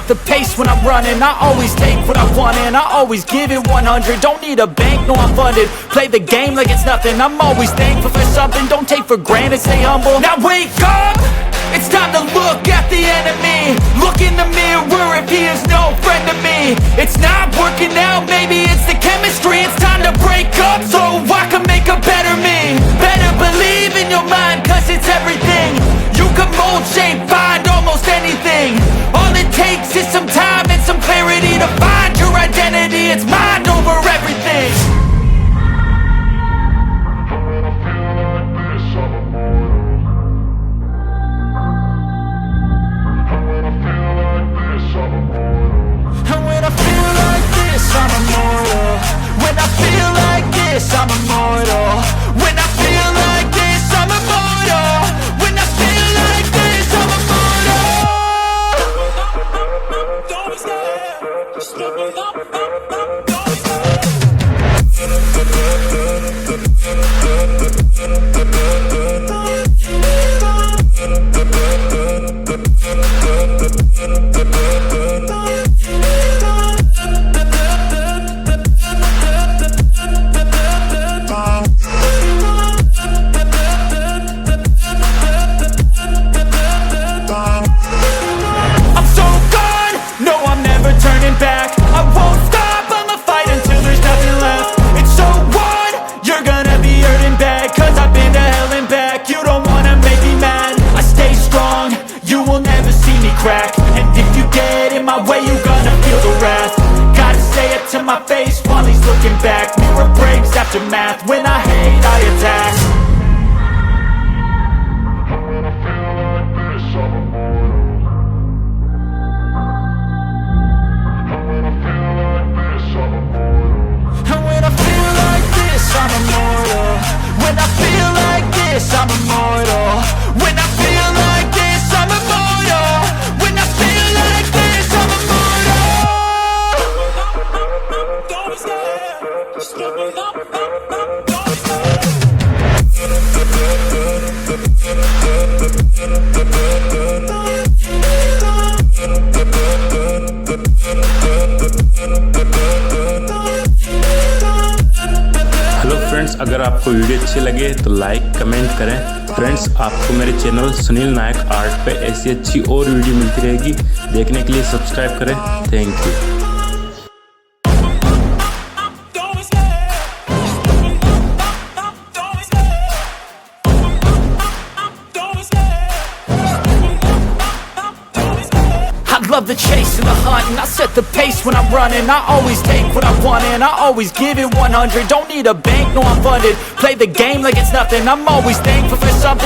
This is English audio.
set the pace when I'm running. I always take what I want and I always give it 100. Don't need a bank, no I'm funded. Play the game like it's nothing. I'm always thankful for something. Don't take for granted, stay humble. Now wake up, it's time to look at the enemy. Look in the mirror if he is no friend to me. It's not working out, maybe it's the chemistry. It's time to break up so I can make a better me. Better believe in your mind, cause it's everything. You can mold, shape, find almost anything. All it takes is some time and some clarity to find your identity. It's mind over everything. And when I feel like this, I'm immortal. When I feel like this, I'm immortal. When I feel like this, I'm immortal. When I feel like this, I'm immortal. Don't be scared, just give me up. And if you get in my way, you gonna feel the wrath. Gotta say it to my face while he's looking back. Mirror breaks after math. When I hate, I attack. And when I feel like this, I'm immortal. And when I feel like this, I'm immortal. And when I feel like this, I'm immortal. When I feel like this, I'm immortal. When I feel like this, I'm immortal. When I feel like this, I'm immortal. Don't be scared, just give me up. Don't be scared. Hello friends, अगर आपको video अच्छी लगे तो like comment करें। Friends, आपको मेरे channel Sunil नायक art पे ऐसी अच्छी और वीडियो मिलती रहेगी। देखने के लिए सब्सक्राइब करें। Thank you. Love the chase and the hunt, and I set the pace when I'm running. I always take what I want and I always give it 100. Don't need a bank, no I'm funded. Play the game like it's nothing. I'm always thankful for something.